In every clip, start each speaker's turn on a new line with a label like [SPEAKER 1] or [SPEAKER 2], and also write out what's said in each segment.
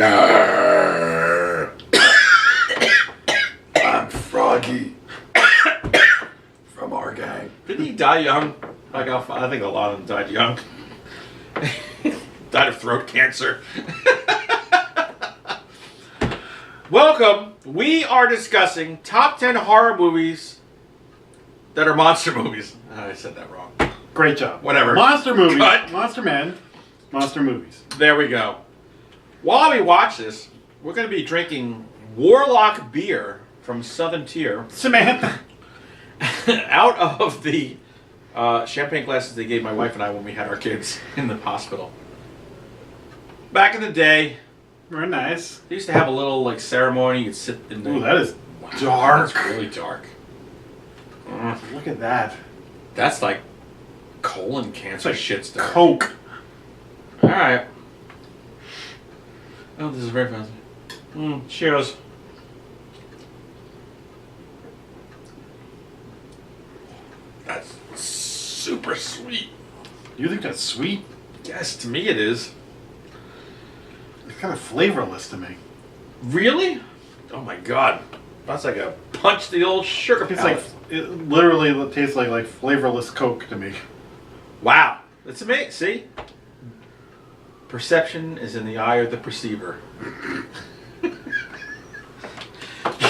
[SPEAKER 1] I'm Froggy from our gang.
[SPEAKER 2] Didn't he die young? Like I think a lot of them died young. Died of throat cancer. Welcome. We are discussing top 10 horror movies that are monster movies. I said that wrong.
[SPEAKER 3] Great job.
[SPEAKER 2] Whatever.
[SPEAKER 3] Monster movies.
[SPEAKER 2] Cut.
[SPEAKER 3] Monster men. Monster movies.
[SPEAKER 2] There we go. While we watch this, we're going to be drinking Warlock beer from Southern Tier.
[SPEAKER 3] Samantha.
[SPEAKER 2] Out of the champagne glasses they gave my wife and I when we had our kids in the hospital. Back in the day,
[SPEAKER 3] Very nice.
[SPEAKER 2] they used to have a little like ceremony. You'd sit in the.
[SPEAKER 3] Ooh, that is
[SPEAKER 2] Wow,
[SPEAKER 3] dark.
[SPEAKER 2] That's really dark.
[SPEAKER 3] Look at that.
[SPEAKER 2] That's like colon cancer
[SPEAKER 3] It's like
[SPEAKER 2] shit stuff.
[SPEAKER 3] Coke.
[SPEAKER 2] All right. Oh, this is very fancy. Cheers. That's super sweet.
[SPEAKER 3] You think that's sweet?
[SPEAKER 2] Yes, to me it is.
[SPEAKER 3] It's kind of flavorless to me.
[SPEAKER 2] Really? Oh my god. That's like a punch the old sugar
[SPEAKER 3] It's
[SPEAKER 2] palate.
[SPEAKER 3] like it literally tastes like flavorless Coke to me.
[SPEAKER 2] Wow. That's amazing. See? Perception is in the eye of the perceiver. You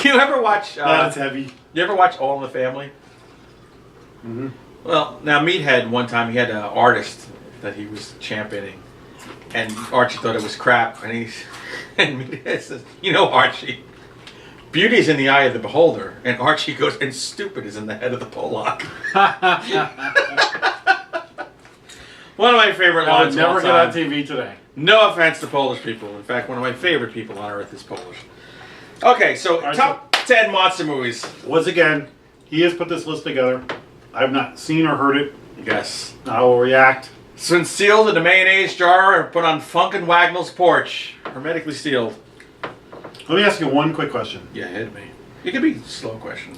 [SPEAKER 2] ever watch...
[SPEAKER 3] That's heavy.
[SPEAKER 2] You ever watch All in the Family?
[SPEAKER 3] Mm-hmm.
[SPEAKER 2] Well, now Meathead, one time he had an artist that he was championing. And Archie thought it was crap. And Meathead says, you know, Archie, beauty is in the eye of the beholder. And Archie goes, and stupid is in the head of the Pollock. One of my favorite
[SPEAKER 3] I would
[SPEAKER 2] lines
[SPEAKER 3] never
[SPEAKER 2] of
[SPEAKER 3] get
[SPEAKER 2] all
[SPEAKER 3] on
[SPEAKER 2] time.
[SPEAKER 3] TV today.
[SPEAKER 2] No offense to Polish people. In fact, one of my favorite people on earth is Polish. Okay, so
[SPEAKER 3] right,
[SPEAKER 2] top 10 monster movies.
[SPEAKER 3] Once again, he has put this list together. I have not seen or heard it.
[SPEAKER 2] Yes.
[SPEAKER 3] I will react.
[SPEAKER 2] It's been sealed in a mayonnaise jar and put on Funkin' Wagnall's porch. Hermetically sealed.
[SPEAKER 3] Let me ask you one quick question.
[SPEAKER 2] Yeah, hit me. It could be a slow question.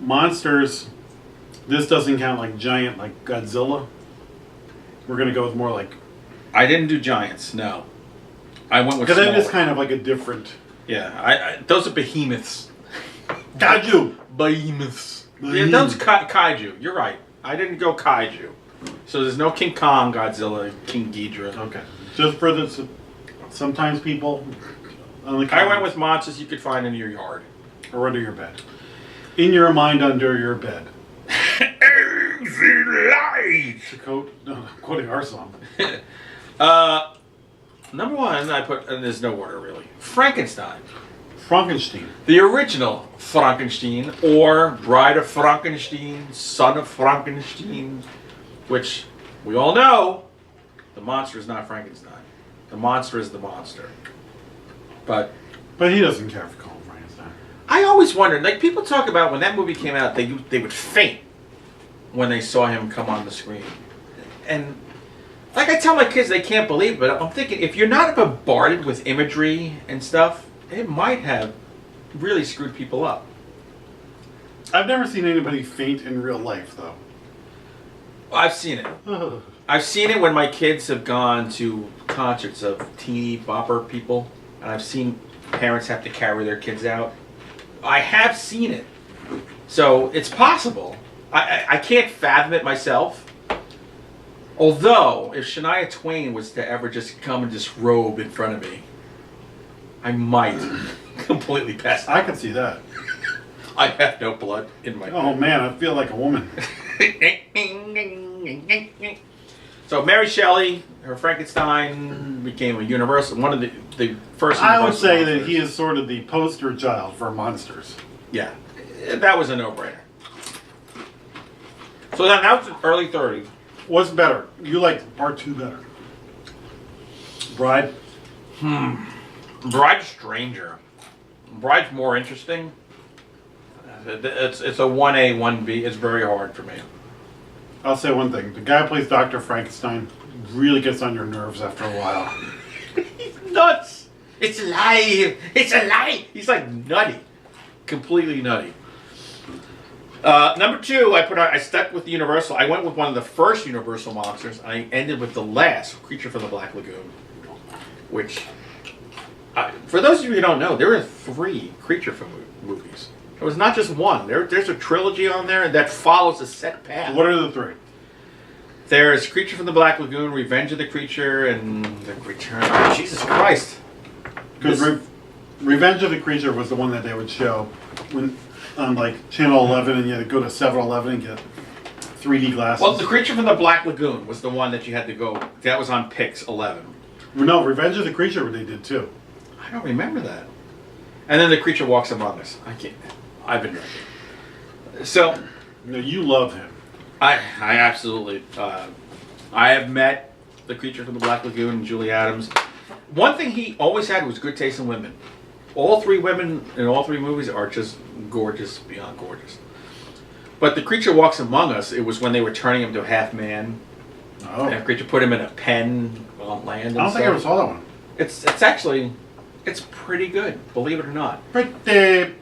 [SPEAKER 3] Monsters, this doesn't count like giant, like Godzilla. We're going to go with more like...
[SPEAKER 2] I didn't do giants, no. I went with
[SPEAKER 3] Because that is
[SPEAKER 2] smaller.
[SPEAKER 3] kind of like a different...
[SPEAKER 2] Yeah, those are behemoths.
[SPEAKER 3] Kaiju!
[SPEAKER 2] Behemoths. Yeah, those kaiju. You're right. I didn't go kaiju. So there's no King Kong, Godzilla, King Ghidorah.
[SPEAKER 3] Okay. Just for this, sometimes people on the
[SPEAKER 2] I went with monsters you could find in your yard.
[SPEAKER 3] or under your bed. In your mind, under your bed.
[SPEAKER 2] Exit light!
[SPEAKER 3] To quote, no, I'm quoting our song.
[SPEAKER 2] Number one, I put, and there's no order really, Frankenstein.
[SPEAKER 3] Frankenstein.
[SPEAKER 2] The original Frankenstein, or Bride of Frankenstein, Son of Frankenstein, which we all know, the monster is not Frankenstein. The monster is the monster. But
[SPEAKER 3] But he doesn't care if you call him Frankenstein.
[SPEAKER 2] I always wondered, like people talk about when that movie came out, they would faint when they saw him come on the screen. And like I tell my kids, they can't believe it, but I'm thinking if you're not bombarded with imagery and stuff, it might have really screwed people up.
[SPEAKER 3] I've never seen anybody faint in real life, though.
[SPEAKER 2] I've seen it. I've seen it when my kids have gone to concerts of teeny bopper people, and I've seen parents have to carry their kids out. I have seen it. So it's possible. I can't fathom it myself. Although, if Shania Twain was to ever just come and disrobe in front of me, I might completely pass out.
[SPEAKER 3] I can see that.
[SPEAKER 2] I have no blood in my
[SPEAKER 3] Oh man, I feel like a woman.
[SPEAKER 2] So Mary Shelley, her Frankenstein became a universal, one of the first.
[SPEAKER 3] I would
[SPEAKER 2] universal
[SPEAKER 3] say that
[SPEAKER 2] monsters.
[SPEAKER 3] he is sort of the poster child for monsters.
[SPEAKER 2] Yeah, that was a no-brainer. So then that was the early 30s.
[SPEAKER 3] What's better? You like part 2 better. Bride?
[SPEAKER 2] Bride's stranger. Bride's more interesting. It's a 1A, 1B. It's very hard for me.
[SPEAKER 3] I'll say one thing. The guy who plays Dr. Frankenstein really gets on your nerves after a while.
[SPEAKER 2] He's nuts. It's alive. It's alive. He's like nutty. Completely nutty. Number 2, I stuck with the Universal. I went with one of the first Universal monsters. I ended with the last, Creature from the Black Lagoon, which For those of you who don't know, there are 3 creature film movies. It was not just one. There's a trilogy on there that follows a set path.
[SPEAKER 3] What are the 3?
[SPEAKER 2] There's Creature from the Black Lagoon, Revenge of the Creature, and The Return. Oh, Jesus Christ.
[SPEAKER 3] Because Revenge of the Creature was the one that they would show when on like Channel 11, and you had to go to 7-Eleven and get 3D glasses.
[SPEAKER 2] Well, The Creature from the Black Lagoon was the one that you had to go. That was on Pix 11.
[SPEAKER 3] No, Revenge of the Creature they did too.
[SPEAKER 2] I don't remember that. And then The Creature Walks Among Us. I've been drinking. So,
[SPEAKER 3] No, you love him.
[SPEAKER 2] I absolutely. I have met The Creature from the Black Lagoon and Julie Adams. One thing he always had was good taste in women. All 3 women in all 3 movies are just gorgeous, beyond gorgeous. But The Creature Walks Among Us, it was when they were turning him to a half man.
[SPEAKER 3] Oh.
[SPEAKER 2] And the creature put him in a pen on land and
[SPEAKER 3] I don't think I ever saw that one.
[SPEAKER 2] It's actually, it's pretty good, believe it or not.
[SPEAKER 3] Pretty
[SPEAKER 2] good.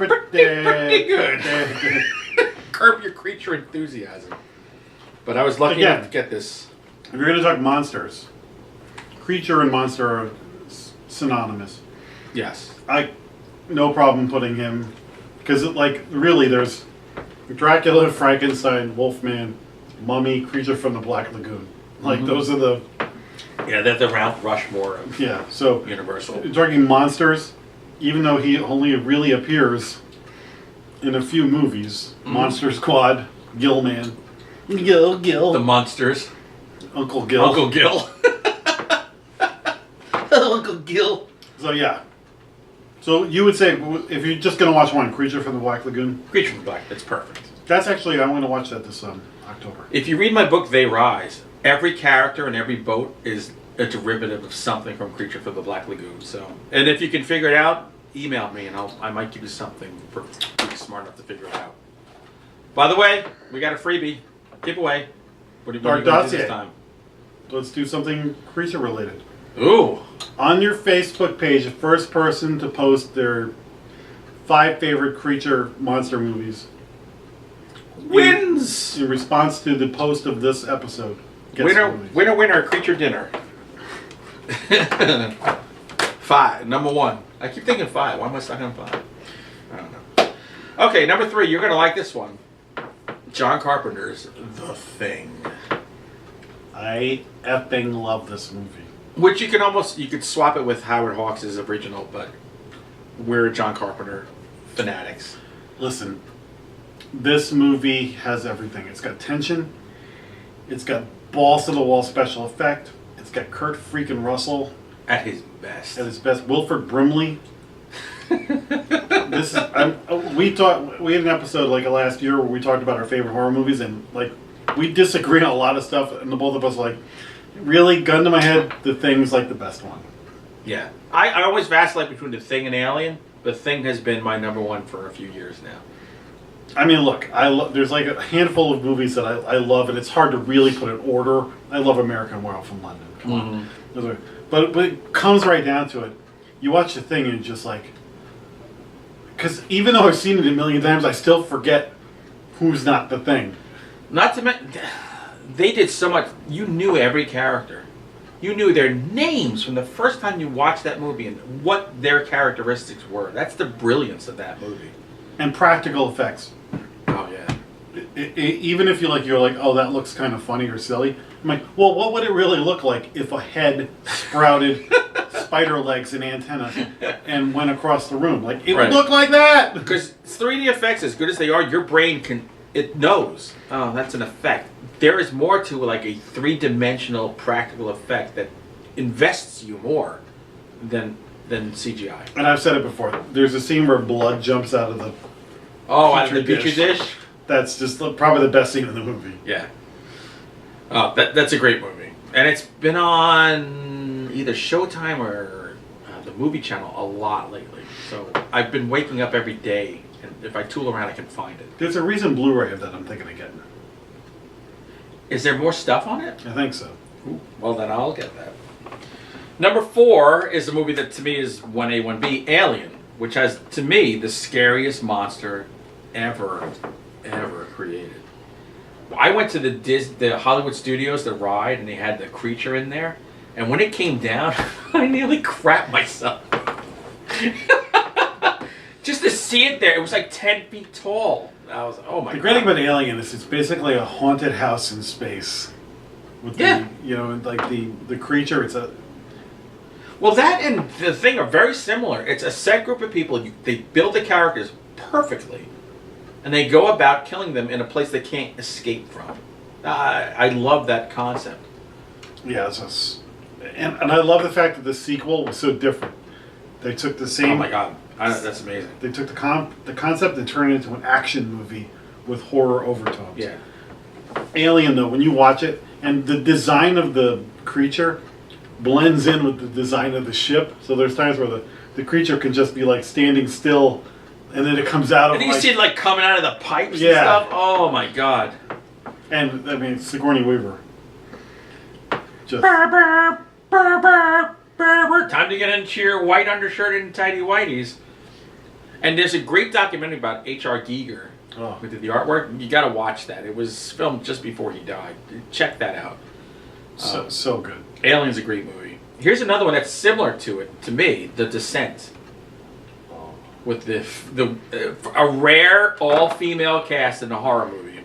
[SPEAKER 2] Curb your creature enthusiasm. But I was lucky enough to get this.
[SPEAKER 3] If you're going to talk monsters, creature and monster are synonymous.
[SPEAKER 2] Yes.
[SPEAKER 3] No problem putting him, because really there's Dracula, Frankenstein, Wolfman, Mummy, Creature from the Black Lagoon. Those are the...
[SPEAKER 2] Yeah, they're the Mount Rushmore of
[SPEAKER 3] so
[SPEAKER 2] Universal.
[SPEAKER 3] You're talking monsters, even though he only really appears in a few movies. Monster Squad, Gillman. Gil.
[SPEAKER 2] The Monsters.
[SPEAKER 3] Uncle Gil.
[SPEAKER 2] Uncle Gil. Uncle Gil.
[SPEAKER 3] So yeah. So you would say, if you're just going to watch one, Creature from the Black Lagoon?
[SPEAKER 2] Creature from the Black, that's perfect.
[SPEAKER 3] That's actually, I'm going to watch that this October.
[SPEAKER 2] If you read my book, They Rise, every character and every boat is a derivative of something from Creature from the Black Lagoon. So, and if you can figure it out, email me and I might give you something for being smart enough to figure it out. By the way, we got a freebie giveaway. What are you going to do this time?
[SPEAKER 3] Let's do something creature related.
[SPEAKER 2] Ooh.
[SPEAKER 3] On your Facebook page, the first person to post their 5 favorite creature monster movies
[SPEAKER 2] wins
[SPEAKER 3] in response to the post of this episode.
[SPEAKER 2] Winner, creature dinner. 5, number 1. I keep thinking 5. Why am I stuck on 5? I don't know. Okay, number 3. You're gonna like this one. John Carpenter's The Thing.
[SPEAKER 3] I effing love this movie.
[SPEAKER 2] Which you could swap it with Howard Hawks' original, but we're John Carpenter fanatics.
[SPEAKER 3] Listen, this movie has everything. It's got tension. It's got balls to the wall special effect. It's got Kurt freaking Russell
[SPEAKER 2] at his best.
[SPEAKER 3] Wilford Brimley. We had an episode last year where we talked about our favorite horror movies, and we disagree on a lot of stuff, and the both of us really, gun to my head, The Thing's the best one.
[SPEAKER 2] Yeah. I always vacillate between The Thing and Alien. The Thing has been my number 1 for a few years now.
[SPEAKER 3] I mean, look, there's a handful of movies that I love, and it's hard to really put in order. I love American Werewolf from London. Come on. But it comes right down to it. You watch The Thing and it's just because even though I've seen it a million times, I still forget who's not the Thing.
[SPEAKER 2] Not to mention, they did so much. You knew every character. You knew their names from the first time you watched that movie and what their characteristics were. That's the brilliance of that movie.
[SPEAKER 3] And practical effects.
[SPEAKER 2] Oh yeah.
[SPEAKER 3] Even if you're like, oh, that looks kind of funny or silly. I'm like, well, what would it really look like if a head sprouted spider legs and antennas and went across the room? It would look like that.
[SPEAKER 2] Because 3D effects, as good as they are, your brain knows. Oh, that's an effect. There is more to a 3-dimensional practical effect that invests you more than CGI.
[SPEAKER 3] And I've said it before. There's a scene where blood jumps out of the
[SPEAKER 2] out of the petri dish.
[SPEAKER 3] That's just probably the best scene in the movie.
[SPEAKER 2] Yeah. Oh, that's a great movie, and it's been on either Showtime or the Movie Channel a lot lately. So I've been waking up every day, and if I tool around, I can find it.
[SPEAKER 3] There's a recent Blu-ray of that I'm thinking of getting.
[SPEAKER 2] Is there more stuff on it?
[SPEAKER 3] I think so.
[SPEAKER 2] Ooh, well, then I'll get that. Number 4 is a movie that to me is 1A, 1B, Alien, which has, to me, the scariest monster ever created. I went to the Hollywood Studios, the ride, and they had the creature in there. And when it came down, I nearly crapped myself. Just to see it there, it was like 10 feet tall. I was, oh my god.
[SPEAKER 3] The great thing about Alien is it's basically a haunted house in space. With the, you know, like the creature, it's a...
[SPEAKER 2] Well, that and the thing are very similar. It's a set group of people. They build the characters perfectly. And they go about killing them in a place they can't escape from. I love that concept.
[SPEAKER 3] Yeah, and I love the fact that the sequel was so different. They took the same...
[SPEAKER 2] Oh my god, that's amazing.
[SPEAKER 3] They took the concept and turned it into an action movie with horror overtones.
[SPEAKER 2] Yeah.
[SPEAKER 3] Alien, though, when you watch it, and the design of the creature blends in with the design of the ship. So there's times where the creature can just be like standing still, and then it comes out of.
[SPEAKER 2] And you see it like coming out of the pipes
[SPEAKER 3] Yeah.
[SPEAKER 2] and stuff. Oh my god.
[SPEAKER 3] And I mean Sigourney Weaver. Just
[SPEAKER 2] Time to get into your white undershirt and tidy whities. And there's a great documentary about H.R. Giger, who did the artwork. You got to watch that. It was filmed just before he died. Check that out.
[SPEAKER 3] So good.
[SPEAKER 2] Alien's a great movie. Here's another one that's similar to it, to me, The Descent. With a rare all-female cast in a horror movie.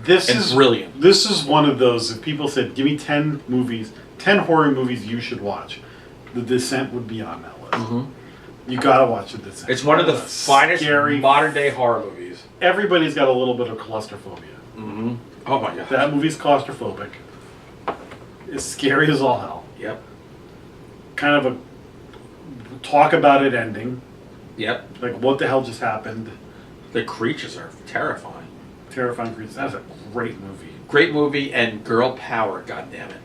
[SPEAKER 3] This is
[SPEAKER 2] brilliant.
[SPEAKER 3] This is one of those, if people said, give me 10 movies, 10 horror movies you should watch, The Descent would be on that list. Mm-hmm. You gotta watch The Descent.
[SPEAKER 2] It's one of the finest modern-day horror movies.
[SPEAKER 3] Everybody's got a little bit of claustrophobia.
[SPEAKER 2] Mm-hmm. Oh my god.
[SPEAKER 3] That movie's claustrophobic. It's scary as all hell.
[SPEAKER 2] Yep.
[SPEAKER 3] Kind of a talk about it ending.
[SPEAKER 2] Yep.
[SPEAKER 3] Like, what the hell just happened?
[SPEAKER 2] The creatures are terrifying.
[SPEAKER 3] Terrifying creatures. That's a great movie.
[SPEAKER 2] Great movie and girl power, goddammit.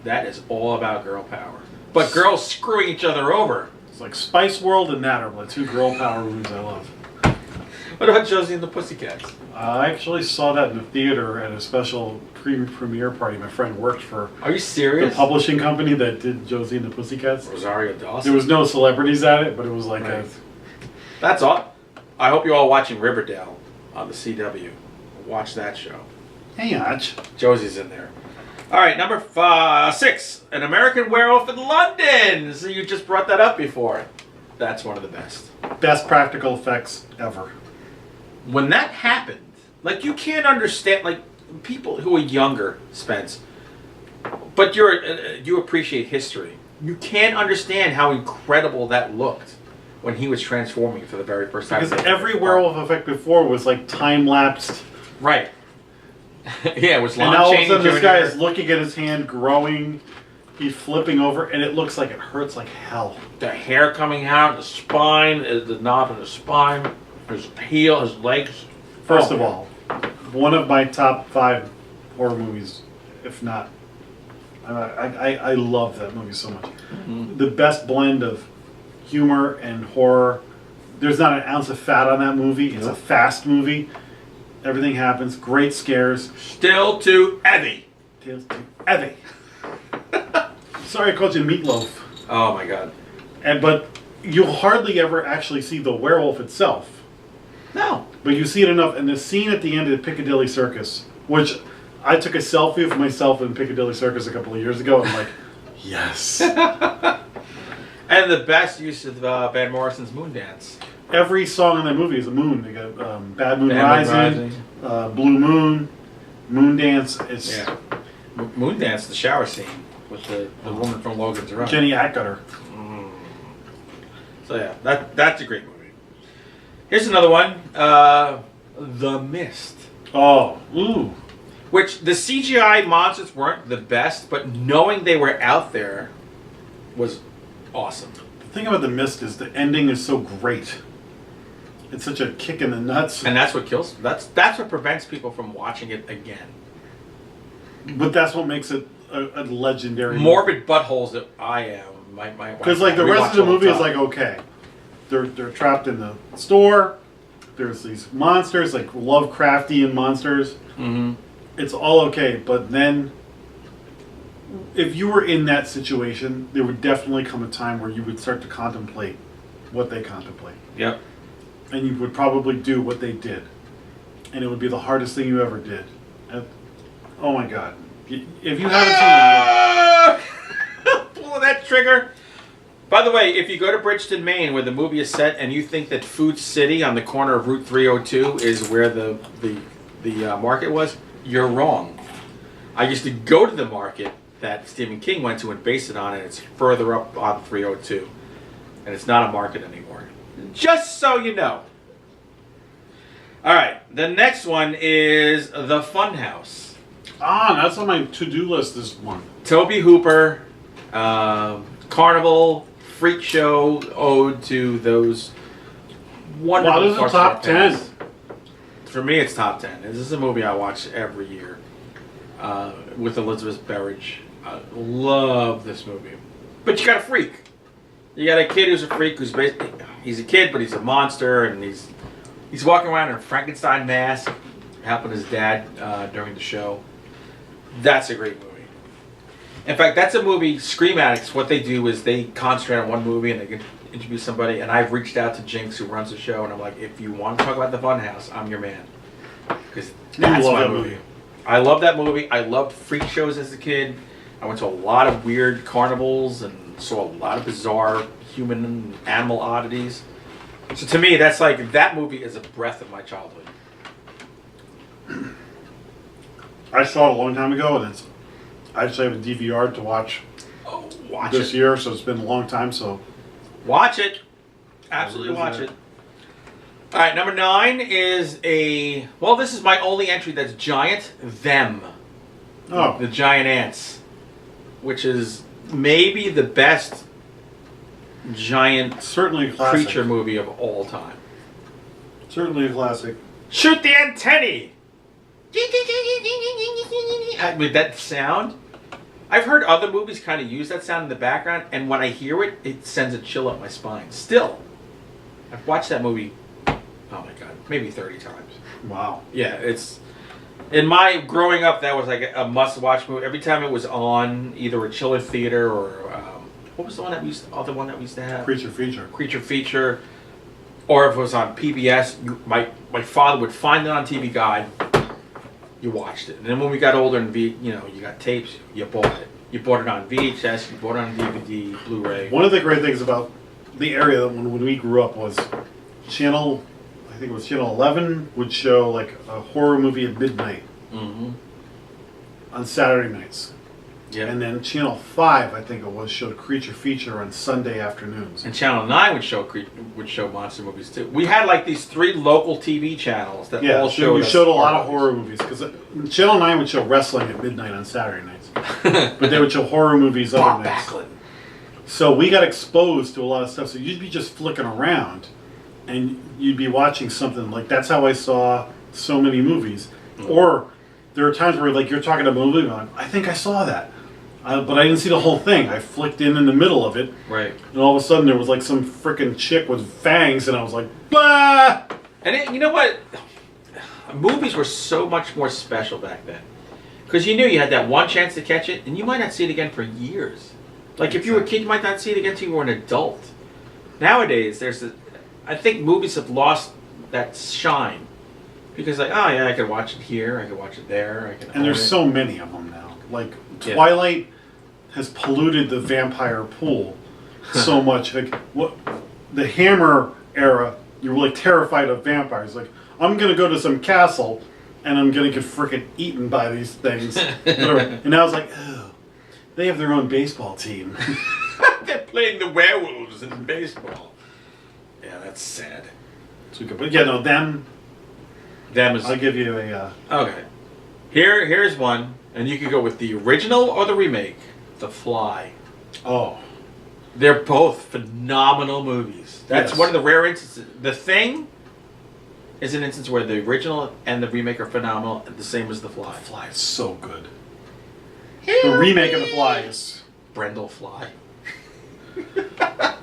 [SPEAKER 2] That is all about girl power. But girls screwing each other over.
[SPEAKER 3] It's like Spice World and that are the two girl power movies I love.
[SPEAKER 2] What about Josie and the Pussycats?
[SPEAKER 3] I actually saw that in the theater at a special premiere party. My friend worked for
[SPEAKER 2] Are you serious?
[SPEAKER 3] the publishing company that did Josie and the Pussycats.
[SPEAKER 2] Rosario Dawson.
[SPEAKER 3] There was no celebrities at it, but it was like
[SPEAKER 2] right. That's all. I hope you're all watching Riverdale on the CW. Watch that show.
[SPEAKER 3] Hey, Arch.
[SPEAKER 2] Josie's in there. All right, number 6, An American Werewolf in London. So you just brought that up before. That's one of the best.
[SPEAKER 3] Best practical effects ever.
[SPEAKER 2] When that happened, like you can't understand, like people who are younger, Spence, but you appreciate history. You can't understand how incredible that looked when he was transforming for the very first time.
[SPEAKER 3] Because every werewolf effect before was like time-lapsed.
[SPEAKER 2] Right. Yeah, it was long.
[SPEAKER 3] And now all of a sudden this guy is looking at his hand growing. He's flipping over, and it looks like it hurts like hell.
[SPEAKER 2] The hair coming out, the spine, the knob in the spine, his heel, his legs.
[SPEAKER 3] First of all, one of my top 5 horror movies, if not. I love that movie so much. Mm-hmm. The best blend of humor and horror. There's not an ounce of fat on that movie. It's a fast movie. Everything happens. Great scares.
[SPEAKER 2] Still too heavy.
[SPEAKER 3] Still too heavy. Sorry I called you Meatloaf.
[SPEAKER 2] Oh my god.
[SPEAKER 3] But you'll hardly ever actually see the werewolf itself.
[SPEAKER 2] No.
[SPEAKER 3] But you see it enough. And the scene at the end of Piccadilly Circus, which I took a selfie of myself in Piccadilly Circus a couple of years ago. I'm like, yes.
[SPEAKER 2] And the best use of Van Morrison's Moon Dance.
[SPEAKER 3] Every song in that movie is a moon. They got Bad Moon Rising, Blue Moon, Moon Dance. It's
[SPEAKER 2] Moon Dance, the shower scene with the woman from Logan's Run.
[SPEAKER 3] Jenny Agutter.
[SPEAKER 2] So yeah, that's a great movie. Here's another one, The Mist.
[SPEAKER 3] Oh, ooh.
[SPEAKER 2] Which the CGI monsters weren't the best, but knowing they were out there was awesome.
[SPEAKER 3] The thing about The Mist is the ending is so great. It's such a kick in the nuts.
[SPEAKER 2] And that's what kills. That's what prevents people from watching it again.
[SPEAKER 3] But that's what makes it a legendary
[SPEAKER 2] morbid buttholes that I am. My
[SPEAKER 3] because like the rest of the movie is like okay, they're trapped in the store. There's these monsters like Lovecraftian monsters.
[SPEAKER 2] Mm-hmm.
[SPEAKER 3] It's all okay, but then if you were in that situation, there would definitely come a time where you would start to contemplate what they contemplate.
[SPEAKER 2] Yep.
[SPEAKER 3] And you would probably do what they did. And it would be the hardest thing you ever did. And, oh my god. If you haven't seen it,
[SPEAKER 2] pulling that trigger. By the way, if you go to Bridgeton, Maine, where the movie is set, and you think that Food City on the corner of Route 302 is where the market was, you're wrong. I used to go to the market that Stephen King went to and based it on, and it's further up on 302. And it's not a market anymore. Just so you know. All right, the next one is The Funhouse.
[SPEAKER 3] Ah, that's on my to-do list this month.
[SPEAKER 2] Toby Hooper, Carnival, freak show ode to those wonderful.
[SPEAKER 3] Wow, this is a top 10.
[SPEAKER 2] For me, it's top 10. This is a movie I watch every year with Elizabeth Berridge. I love this movie. But you got a freak. You got a kid who's a freak who's basically, he's a kid, but he's a monster, and he's walking around in a Frankenstein mask, helping his dad during the show. That's a great movie. In fact, that's a movie, Scream Addicts, what they do is they concentrate on one movie and they can interview somebody, and I've reached out to Jinx, who runs the show, and I'm like, if you want to talk about The Funhouse, I'm your man. Because that's my movie. I love that movie. I loved freak shows as a kid. I went to a lot of weird carnivals and saw a lot of bizarre human and animal oddities. So to me, that's like, that movie is a breath of my childhood.
[SPEAKER 3] I saw it a long time ago, and I actually have a DVR to watch this year, so it's been a long time. So
[SPEAKER 2] watch it. Absolutely watch it. All right, number 9 is this is my only entry that's giant. Them.
[SPEAKER 3] Oh.
[SPEAKER 2] The giant ants. Which is maybe the best giant
[SPEAKER 3] certainly a classic
[SPEAKER 2] creature movie of all time.
[SPEAKER 3] Certainly a classic.
[SPEAKER 2] Shoot the antennae! With that sound. I've heard other movies kind of use that sound in the background, and when I hear it, it sends a chill up my spine. Still, I've watched that movie, oh my god, maybe 30 times.
[SPEAKER 3] Wow.
[SPEAKER 2] Yeah, it's... In my growing up, that was like a must-watch movie. Every time it was on either a chiller theater or... what was the one that we used to have?
[SPEAKER 3] Creature Feature.
[SPEAKER 2] Creature Feature. Or if it was on PBS, my father would find it on TV Guide. You watched it. And then when we got older and you got tapes, you bought it. You bought it on VHS, you bought it on DVD, Blu-ray.
[SPEAKER 3] One of the great things about the area when we grew up was Channel 11 would show like a horror movie at midnight on Saturday nights.
[SPEAKER 2] Yeah.
[SPEAKER 3] And then Channel 5, I think it was, showed Creature Feature on Sunday afternoons.
[SPEAKER 2] And Channel 9 would show monster movies too. We had like these 3 local TV channels that all showed.
[SPEAKER 3] We showed a lot of horror movies because Channel 9 would show wrestling at midnight on Saturday nights, but they would show horror movies other nights. So we got exposed to a lot of stuff. So you'd be just flicking around, and you'd be watching something like that's how I saw so many movies. Or there are times where like you're talking about a movie, and I'm like, I think I saw that. But I didn't see the whole thing. I flicked in the middle of it.
[SPEAKER 2] Right.
[SPEAKER 3] And all of a sudden there was like some freaking chick with fangs, and I was like, bah!
[SPEAKER 2] And you know what? Movies were so much more special back then. Because you knew you had that one chance to catch it, and you might not see it again for years. Like if you were a kid, you might not see it again until you were an adult. Nowadays, I think movies have lost that shine. Because like, oh yeah, I could watch it here, I could watch it there.
[SPEAKER 3] And there's so many of them now. Like Twilight has polluted the vampire pool so much. Like the Hammer era, you were like terrified of vampires. Like I'm gonna go to some castle and I'm gonna get freaking eaten by these things. And now it's like, oh, they have their own baseball team.
[SPEAKER 2] They're playing the werewolves in baseball. Yeah, that's sad.
[SPEAKER 3] But yeah, no, them
[SPEAKER 2] is.
[SPEAKER 3] I'll give you a.
[SPEAKER 2] Okay. Here's one, and you can go with the original or the remake. The Fly.
[SPEAKER 3] Oh.
[SPEAKER 2] They're both phenomenal movies. That's one of the rare instances. The Thing is an instance where the original and the remake are phenomenal, the same as The Fly.
[SPEAKER 3] The Fly is so good. The remake of The Fly is...
[SPEAKER 2] Brendel Fly.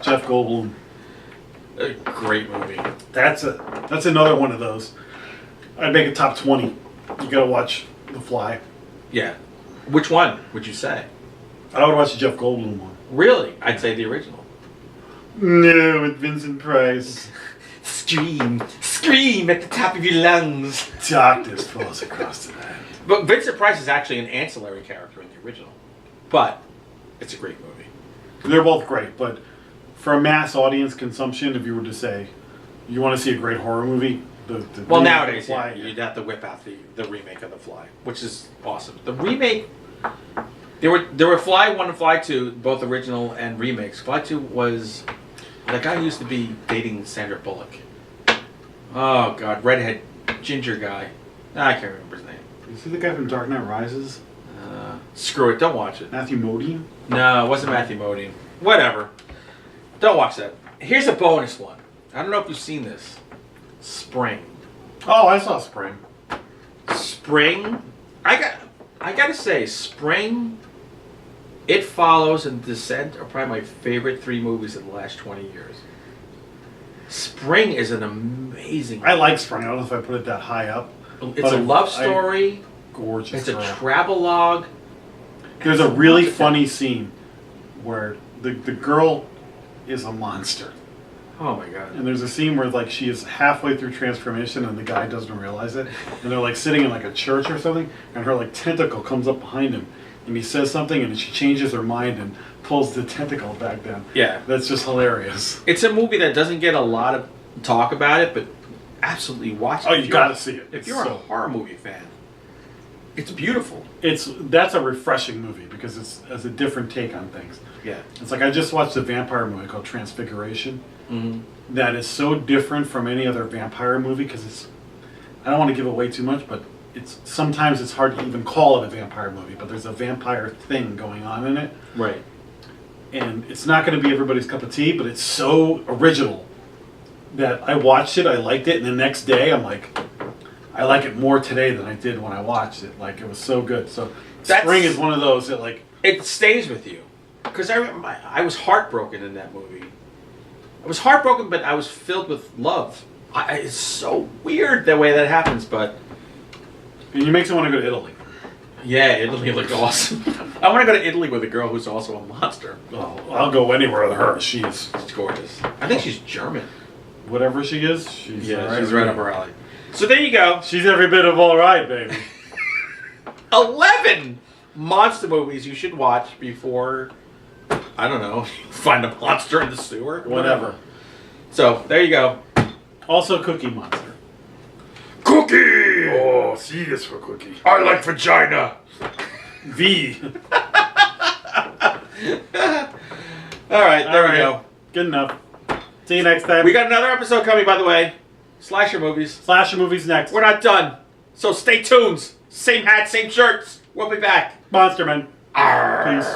[SPEAKER 3] Jeff Goldblum.
[SPEAKER 2] A great movie.
[SPEAKER 3] That's another one of those. I'd make a top 20. You gotta watch The Fly.
[SPEAKER 2] Yeah. Which one would you say?
[SPEAKER 3] I would watch the Jeff Goldblum one.
[SPEAKER 2] Really? I'd say the original.
[SPEAKER 3] No, with Vincent Price.
[SPEAKER 2] Scream at the top of your lungs.
[SPEAKER 3] Darkness falls across the land.
[SPEAKER 2] But Vincent Price is actually an ancillary character in the original. But it's a great movie.
[SPEAKER 3] They're both great, but for a mass audience consumption, if you were to say, you want to see a great horror movie,
[SPEAKER 2] well,
[SPEAKER 3] remake
[SPEAKER 2] nowadays,
[SPEAKER 3] of The Fly,
[SPEAKER 2] yeah, you'd have to whip out the remake of The Fly, which is awesome. The remake, there were Fly 1 and Fly 2, both original and remakes. Fly 2 was, that guy used to be dating Sandra Bullock. Oh, God, redhead, ginger guy. I can't remember his name.
[SPEAKER 3] You see the guy from Dark Knight Rises?
[SPEAKER 2] Screw it, don't watch it.
[SPEAKER 3] Matthew Modine?
[SPEAKER 2] No, it wasn't Matthew Modine. Whatever. Don't watch that. Here's a bonus one. I don't know if you've seen this. Spring.
[SPEAKER 3] Oh, I saw Spring.
[SPEAKER 2] Spring. I gotta say, Spring, It Follows, and Descent are probably my favorite 3 movies in the last 20 years. Spring is an amazing.
[SPEAKER 3] I like Spring. I don't know if I put it that high up.
[SPEAKER 2] It's a love story.
[SPEAKER 3] Gorgeous.
[SPEAKER 2] It's a travelogue.
[SPEAKER 3] There's a really funny scene where the girl is a monster.
[SPEAKER 2] Oh my God.
[SPEAKER 3] And there's a scene where like she is halfway through transformation and the guy doesn't realize it. And they're like sitting in like a church or something, and her like tentacle comes up behind him, and he says something, and she changes her mind and pulls the tentacle back down.
[SPEAKER 2] Yeah.
[SPEAKER 3] That's just hilarious.
[SPEAKER 2] It's a movie that doesn't get a lot of talk about it, but absolutely watch it.
[SPEAKER 3] Oh, you gotta see it.
[SPEAKER 2] If you're a horror movie fan, it's beautiful.
[SPEAKER 3] That's a refreshing movie because it's a different take on things.
[SPEAKER 2] Yeah.
[SPEAKER 3] It's like I just watched a vampire movie called Transfiguration.
[SPEAKER 2] Mm-hmm.
[SPEAKER 3] That is so different from any other vampire movie because it's. I don't want to give away too much, but sometimes it's hard to even call it a vampire movie. But there's a vampire thing going on in it,
[SPEAKER 2] Right.
[SPEAKER 3] and it's not going to be everybody's cup of tea. But it's so original that I watched it, I liked it, and the next day I'm like, I like it more today than I did when I watched it. Like it was so good. So Spring is one of those that like
[SPEAKER 2] it stays with you. Because I remember I was heartbroken in that movie. I was heartbroken, but I was filled with love. It's so weird the way that happens, but
[SPEAKER 3] and you makes me want to go to Italy.
[SPEAKER 2] yeah, Italy looked awesome. I want to go to Italy with a girl who's also a monster.
[SPEAKER 3] Oh, I'll go anywhere with her. She's
[SPEAKER 2] gorgeous. I think she's German.
[SPEAKER 3] Whatever she is, she's
[SPEAKER 2] she's right up her alley. So there you go.
[SPEAKER 3] She's every bit of all right, baby.
[SPEAKER 2] 11 monster movies you should watch before, I don't know, find a monster in the sewer.
[SPEAKER 3] Whatever.
[SPEAKER 2] So there you go.
[SPEAKER 3] Also, Cookie Monster.
[SPEAKER 1] Cookie! Oh, C is for cookie. I like vagina.
[SPEAKER 3] V.
[SPEAKER 2] All right, there we go.
[SPEAKER 3] Good enough. See you next time.
[SPEAKER 2] We got another episode coming, by the way. Slasher movies.
[SPEAKER 3] Slasher movies next.
[SPEAKER 2] We're not done. So stay tuned. Same hat, same shirts. We'll be back.
[SPEAKER 3] Monsterman. Peace.